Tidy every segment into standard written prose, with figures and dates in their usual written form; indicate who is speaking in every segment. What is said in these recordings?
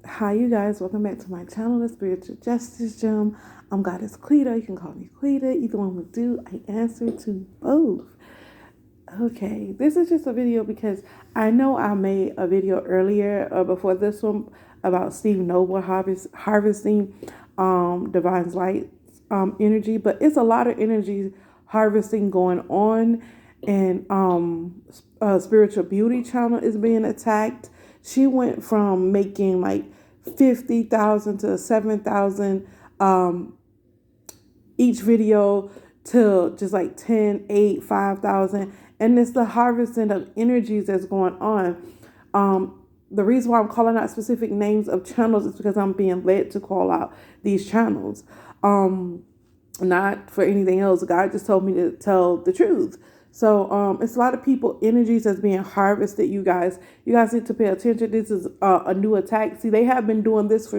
Speaker 1: Hi, you guys. Welcome back to my channel, The Spiritual Justice Gem. I'm Goddess Cleta. You can call me Cleta. Either one will do. I answer to both. Okay, this is just a video because I know I made a video earlier before this one about Steve Noble harvesting Divine's Light energy, but it's a lot of energy harvesting going on, and Spiritual Beauty channel is being attacked. She went from making like 50,000 to 7,000 each video to just like 10, 8, 5,000. And it's the harvesting of energies that's going on. The reason why I'm calling out specific names of channels is because I'm being led to call out these channels. Not for anything else. God just told me to tell the truth. So it's a lot of people energies that's being harvested. You guys need to pay attention. This is a new attack. See, they have been doing this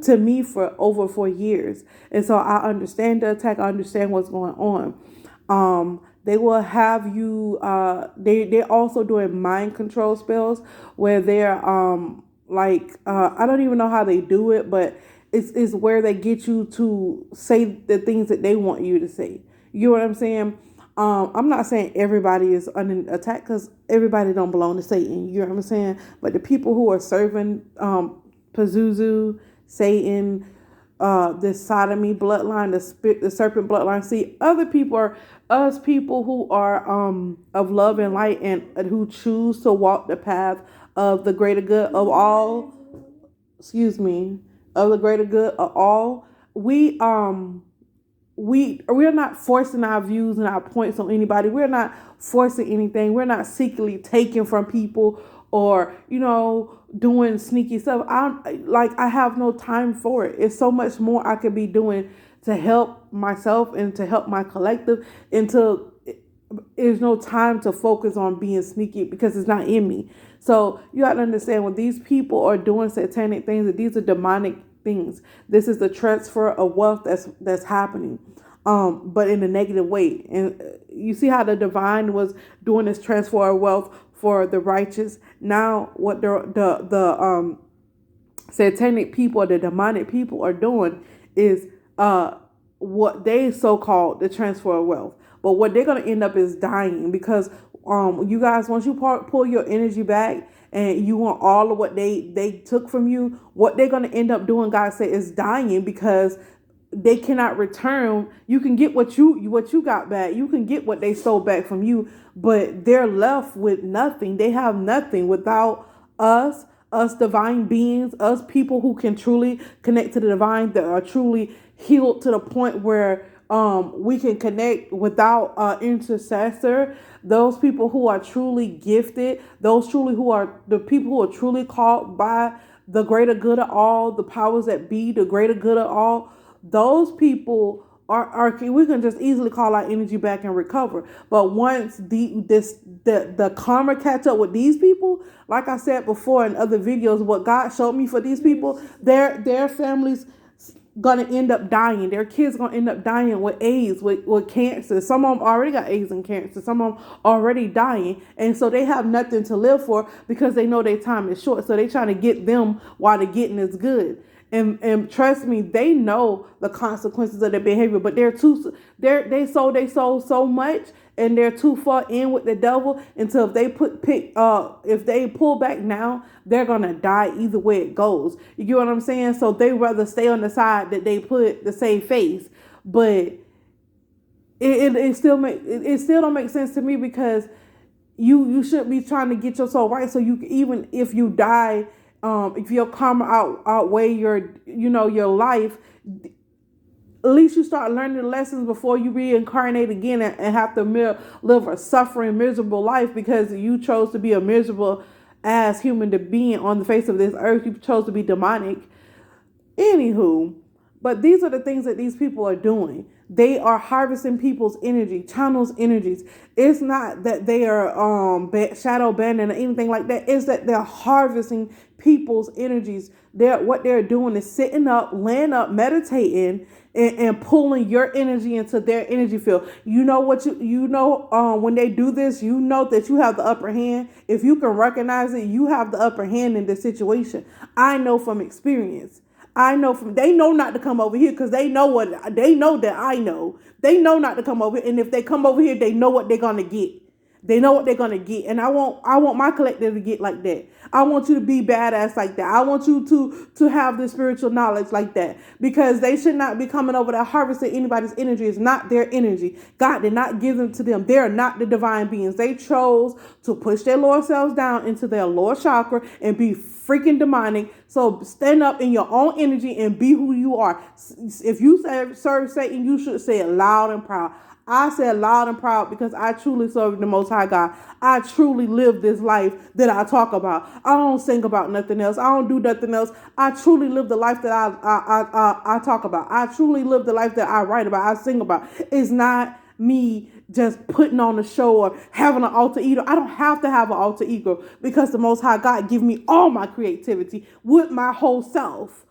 Speaker 1: to me for over 4 years, and so I understand the attack. I understand what's going on. They will have you. They're also doing mind control spells where they're I don't even know how they do it, but it's where they get you to say the things that they want you to say. You know what I'm saying? I'm not saying everybody is under attack because everybody don't belong to Satan. You know what I'm saying? But the people who are serving Pazuzu, Satan, this sodomy bloodline, the serpent bloodline. See, other people are us people who are of love and light and who choose to walk the path of the greater good of all. Excuse me, of the greater good of all. We're not forcing our views and our points on anybody. We're not forcing anything. We're not secretly taking from people or doing sneaky stuff. I have no time for it. It's so much more I could be doing to help myself and to help my collective. Until there's no time to focus on being sneaky because it's not in me. So you have to understand when these people are doing satanic things, that these are demonic things. This is the transfer of wealth that's happening, but in a negative way. And you see how the divine was doing this transfer of wealth for the righteous. Now, what the satanic people or the demonic people are doing is what they so called the transfer of wealth. But what they're gonna end up is dying because you guys, once you pull your energy back and you want all of what they took from you, what they're going to end up doing, God said, is dying because they cannot return. You can get what you got back. You can get what they stole back from you, but they're left with nothing. They have nothing without us divine beings, us people who can truly connect to the divine, that are truly healed to the point where we can connect without intercessor. Those people who are truly gifted, those truly who are the people who are truly called by the greater good of all, the powers that be, the greater good of all. Those people are we can just easily call our energy back and recover. But once the karma catch up with these people, like I said before in other videos, what God showed me for these people, their families gonna end up dying. Their kids gonna end up dying with AIDS, with cancer. Some of them already got AIDS and cancer. Some of them already dying, and so they have nothing to live for because they know their time is short. So they trying to get them while the getting is good. And trust me, they know the consequences of their behavior, but they sold so much, and they're too far in with the devil until if they pull back now, they're gonna die either way it goes. You get what I'm saying? So they rather stay on the side that they put the same face, but it still don't make sense to me because you should be trying to get your soul right. So you, even if you die, if your karma outweigh your life, at least you start learning the lessons before you reincarnate again and have to live a suffering, miserable life because you chose to be a miserable as human to being on the face of this earth. You chose to be demonic. Anywho, but these are the things that these people are doing. They are harvesting people's energy, channels energies. It's not that they are shadow banning or anything like that. It's that they're harvesting people's energies. What they're doing is sitting up, laying up, meditating, and pulling your energy into their energy field. You know what when they do this, you know that you have the upper hand. If you can recognize it, you have the upper hand in this situation. I know from experience. They know not to come over here because they know that I know. They know not to come over, and if they come over here, they know what they're gonna get. They know what they're gonna get, and I want my collective to get like that. I want you to be badass like that. I want you to have the spiritual knowledge like that, because they should not be coming over there harvesting anybody's energy. It's not their energy. God did not give them to them. They are not the divine beings. They chose to push their lower selves down into their lower chakra and be freaking demonic. So stand up in your own energy and be who you are. If you serve Satan, you should say it loud and proud. I said loud and proud because I truly serve the Most High God. I truly live this life that I talk about. I don't sing about nothing else. I don't do nothing else. I truly live the life that I talk about. I truly live the life that I write about, I sing about. It's not me just putting on a show or having an alter ego. I don't have to have an alter ego because the Most High God give me all my creativity with my whole self.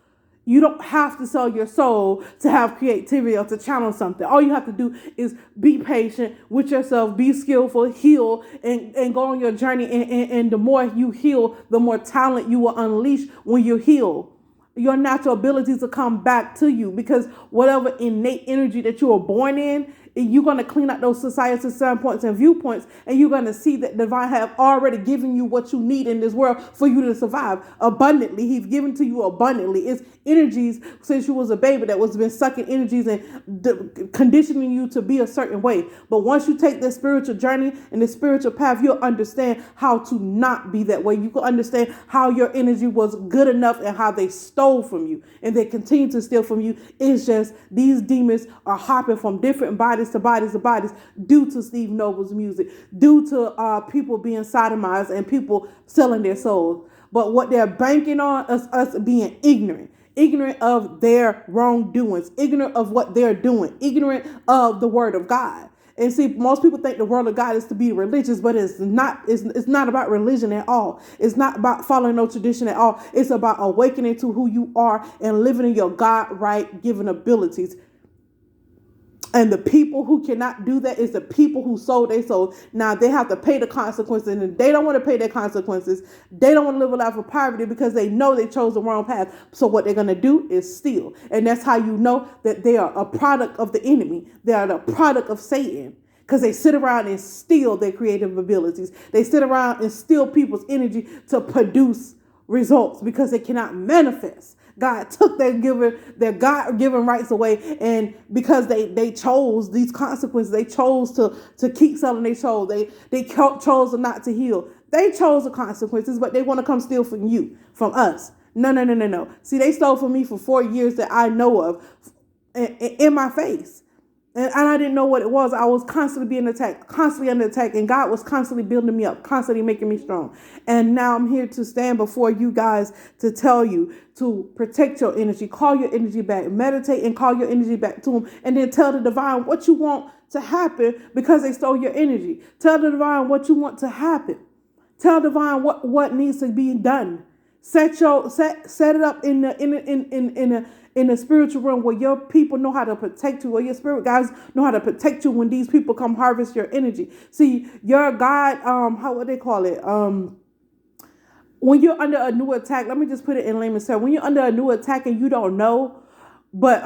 Speaker 1: You don't have to sell your soul to have creativity or to channel something. All you have to do is be patient with yourself, be skillful, heal, and go on your journey. And the more you heal, the more talent you will unleash when you heal. Your natural abilities will come back to you, because whatever innate energy that you were born in, you're going to clean up those societal standpoints and viewpoints, and you're going to see that divine have already given you what you need in this world for you to survive abundantly. He's given to you abundantly. It's energies since you was a baby that was been sucking energies and conditioning you to be a certain way. But once you take the spiritual journey and the spiritual path, you'll understand how to not be that way. You can understand how your energy was good enough and how they stole from you and they continue to steal from you. It's just these demons are hopping from different bodies to bodies to bodies due to Steve Noble's music, due to people being sodomized and people selling their souls. But what they're banking on is us being ignorant of their wrongdoings, ignorant of what they're doing, ignorant of the word of God. And see, most people think the word of God is to be religious, but it's not. It's not about religion at all. It's not about following no tradition at all. It's about awakening to who you are and living in your God-right given abilities. And the people who cannot do that is the people who sold their soul. Now they have to pay the consequences, and if they don't want to pay their consequences, they don't want to live a life of poverty because they know they chose the wrong path. So what they're going to do is steal. And that's how you know that they are a product of the enemy. They are the product of Satan, because they sit around and steal their creative abilities. They sit around and steal people's energy to produce results because they cannot manifest. God took their God-given rights away, and because they chose these consequences, they chose to keep selling their soul. They chose not to heal. They chose the consequences, but they want to come steal from you, from us. No. See, they stole from me for 4 years that I know of, in my face. And I didn't know what it was. I was constantly being attacked, constantly under attack. And God was constantly building me up, constantly making me strong. And now I'm here to stand before you guys to tell you to protect your energy, call your energy back, meditate and call your energy back to him. And then tell the divine what you want to happen because they stole your energy. Tell the divine what you want to happen. Tell divine what needs to be done. Set it up in the spiritual realm where your people know how to protect you, where your spirit guys know how to protect you when these people come harvest your energy. See, your God, how would they call it? When you're under a new attack, let me just put it in layman's terms. When you're under a new attack and you don't know, but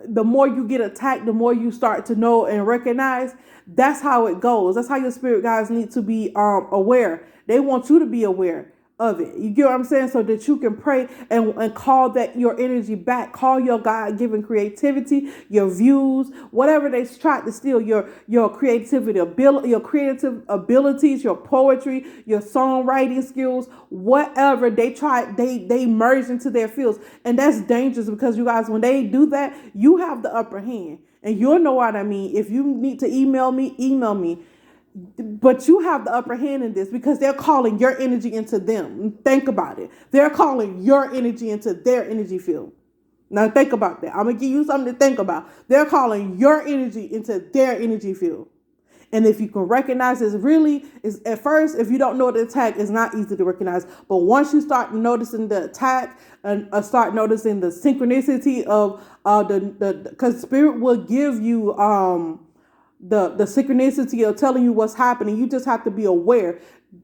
Speaker 1: the more you get attacked, the more you start to know and recognize. That's how it goes. That's how your spirit guys need to be aware. They want you to be aware of it. You get what I'm saying? So that you can pray and call that your energy back. Call your God-given creativity, your views, whatever they tried to steal, your creativity, your creative abilities, your poetry, your songwriting skills, whatever they tried, they merged into their fields. And that's dangerous because you guys, when they do that, you have the upper hand. And you'll know what I mean. If you need to email me. But you have the upper hand in this because they're calling your energy into them. Think about it. They're calling your energy into their energy field. Now think about that. I'm going to give you something to think about. They're calling your energy into their energy field. And if you can recognize this, really is at first, if you don't know the attack, it's not easy to recognize. But once you start noticing the attack and start noticing the synchronicity of because spirit will give you the synchronicity of telling you what's happening. You just have to be aware.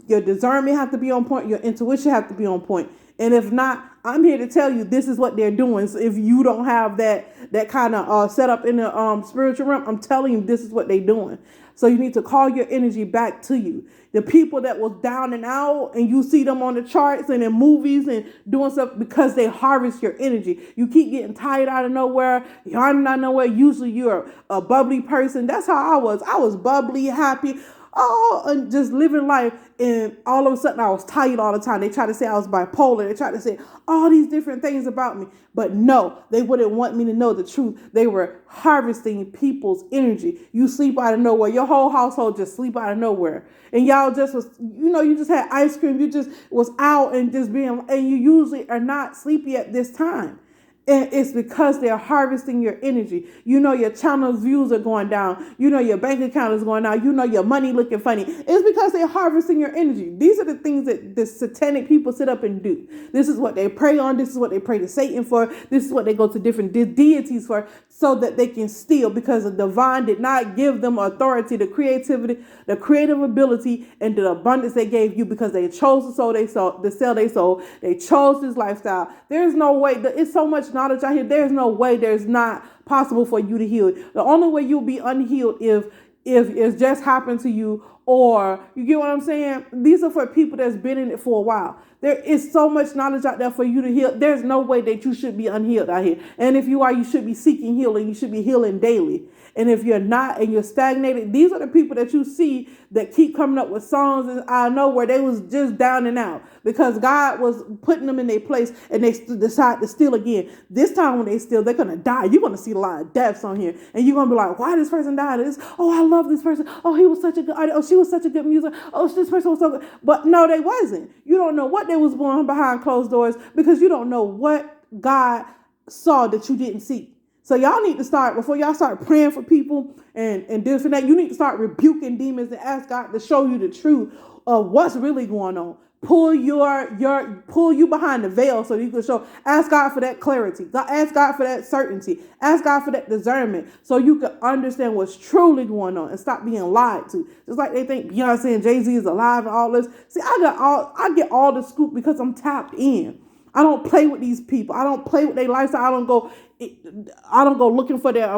Speaker 1: Your discernment have to be on point. Your intuition have to be on point. And if not, I'm here to tell you this is what they're doing. So if you don't have that kind of setup in the spiritual realm, I'm telling you this is what they're doing. So you need to call your energy back to you. The people that was down and out and you see them on the charts and in movies and doing stuff because they harvest your energy. You keep getting tired out of nowhere. You're out of nowhere. Usually you're a bubbly person. That's how I was. I was bubbly, happy. And just living life, and all of a sudden I was tired all the time. They tried to say I was bipolar. They tried to say all these different things about me, but no, they wouldn't want me to know the truth. They were harvesting people's energy. You sleep out of nowhere. Your whole household just sleep out of nowhere, and y'all just was, you just had ice cream. You just was out and just being, and you usually are not sleepy at this time. And it's because they're harvesting your energy. Your channel's views are going down. Your bank account is going down. Your money looking funny. It's because they're harvesting your energy. These are the things that the satanic people sit up and do. This is what they pray on. This is what they pray to Satan for. This is what they go to different deities for, so that they can steal, because the divine did not give them authority, the creativity, the creative ability, and the abundance they gave you, because they chose to sell their soul. They chose this lifestyle. There's no way. It's so much knowledge out here. There's no way there's not possible for you to heal. The only way you'll be unhealed if it's just happened to you, or you get what I'm saying? These are for people that's been in it for a while. There is so much knowledge out there for you to heal. There's no way that you should be unhealed out here. And if you are, you should be seeking healing. You should be healing daily. And if you're not and you're stagnated, these are the people that you see that keep coming up with songs out of nowhere. They was just down and out because God was putting them in their place, and they decide to steal again. This time when they steal, they're going to die. You're going to see a lot of deaths on here. And you're going to be like, why this person died? Oh, I love this person. Oh, he was such a good artist. Oh, she was such a good music. Oh, this person was so good. But no, they wasn't. You don't know what they was doing behind closed doors, because you don't know what God saw that you didn't see. So y'all need to start, before y'all start praying for people and this and that, you need to start rebuking demons and ask God to show you the truth of what's really going on. Pull you behind the veil so you can show. Ask God for that clarity. Ask God for that certainty. Ask God for that discernment so you can understand what's truly going on and stop being lied to. Just like they think Beyonce and Jay-Z is alive and all this. See, I get all the scoop because I'm tapped in. I don't play with these people. I don't play with their lifestyle. I don't go looking for their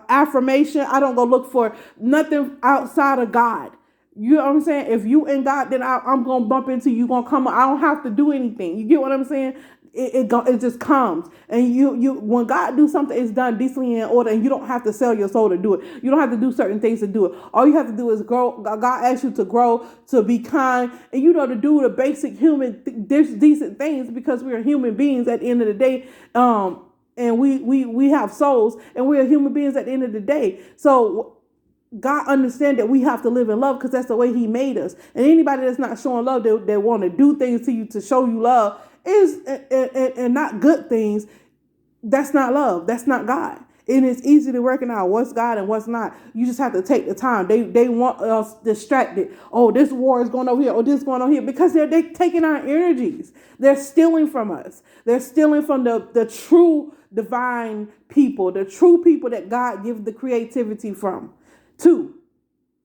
Speaker 1: affirmation. I don't go look for nothing outside of God. You know what I'm saying? If you and God, then I'm going to bump into you. Going to come. I don't have to do anything. You get what I'm saying? It just comes. And you when God do something, it's done decently in order, and you don't have to sell your soul to do it. You don't have to do certain things to do it. All you have to do is grow. God asks you to grow, to be kind, and to do the basic human decent things, because we are human beings at the end of the day. And we have souls, and we are human beings at the end of the day. So God understands that we have to live in love, because that's the way He made us. And anybody that's not showing love, they want to do things to you to show you love, is and not good things. That's not love. That's not God. And it's easy to recognize what's God and what's not. You just have to take the time. They want us distracted. Oh, this war is going over here. Oh, this is going on here, because they're taking our energies. They're stealing from us. They're stealing from the true divine people, the true people that God gives the creativity from, too.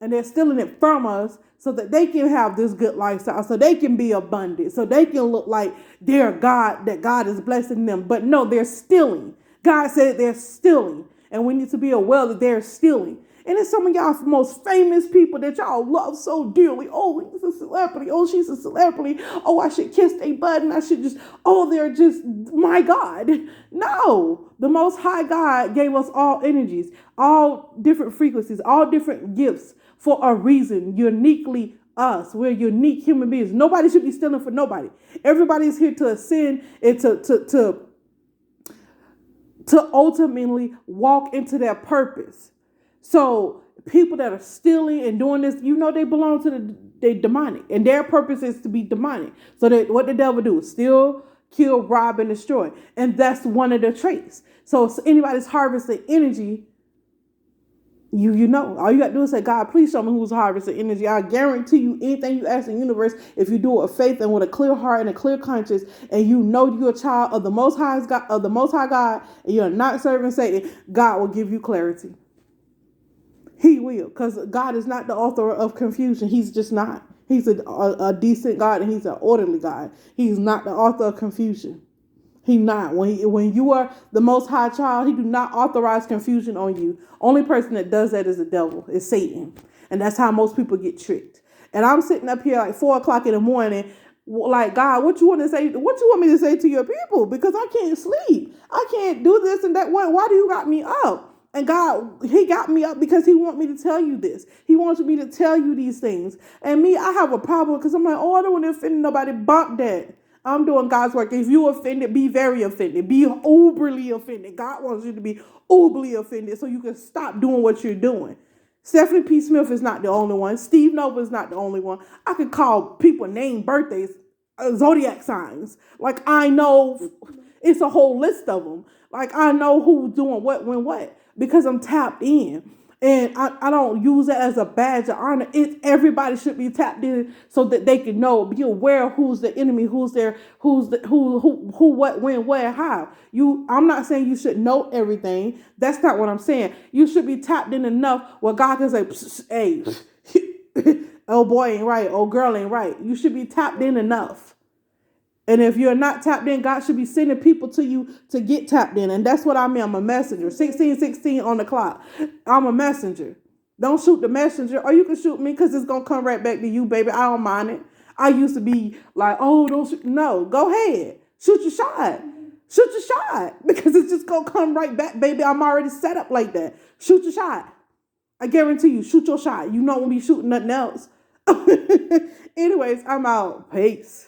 Speaker 1: And they're stealing it from us so that they can have this good lifestyle, so they can be abundant, so they can look like they're God, that God is blessing them. But no, they're stealing. God said they're stealing, and we need to be aware that they're stealing. And it's some of y'all most famous people that y'all love so dearly. Oh, he's a celebrity. Oh, she's a celebrity. Oh, I should kiss their butt, and I should they're just, my God. No, the Most High God gave us all energies, all different frequencies, all different gifts for a reason, uniquely us. We're unique human beings. Nobody should be stealing from nobody. Everybody is here to ascend and to ultimately walk into their purpose. So people that are stealing and doing this, they belong to the demonic, and their purpose is to be demonic. So that what the devil do is steal, kill, rob, and destroy. And that's one of the traits. So if anybody's harvesting energy, you know, all you got to do is say, God, please show me who's harvesting energy. I guarantee you, anything you ask in the universe, if you do it with faith and with a clear heart and a clear conscience, and you know you're a child of the Most High God, and you're not serving Satan, God will give you clarity. He will, because God is not the author of confusion. He's just not. He's a decent God, and he's an orderly God. He's not the author of confusion. He not. When you are the Most High child, he do not authorize confusion on you. Only person that does that is the devil, is Satan. And that's how most people get tricked. And I'm sitting up here like 4 o'clock in the morning, like, God, what you want to say? What you want me to say to your people? Because I can't sleep. I can't do this and that. Why do you got me up? And God, he got me up because he wants me to tell you this. He wants me to tell you these things. And me, I have a problem because I'm like, oh, I don't want to offend nobody. Bump that. I'm doing God's work. If you offended, be very offended. Be uberly offended. God wants you to be uberly offended so you can stop doing what you're doing. Stephanie P. Smith is not the only one. Steve Nova is not the only one. I could call people name birthdays, zodiac signs. Like, I know it's a whole list of them. Like, I know who's doing what, when, what, because I'm tapped in. And I don't use it as a badge of honor. Everybody should be tapped in so that they can know, be aware of who's the enemy, who's there, who, what, when, where, how. I'm not saying you should know everything. That's not what I'm saying. You should be tapped in enough where God can say, hey, oh boy ain't right, oh girl ain't right. You should be tapped in enough. And if you're not tapped in, God should be sending people to you to get tapped in. And that's what I mean. I'm a messenger. 1616 on the clock. I'm a messenger. Don't shoot the messenger. Or you can shoot me because it's going to come right back to you, baby. I don't mind it. I used to be like, oh, don't shoot. No, go ahead. Shoot your shot. Shoot your shot. Because it's just going to come right back, baby. I'm already set up like that. Shoot your shot. I guarantee you, shoot your shot. You don't want to be shooting nothing else. Anyways, I'm out. Peace.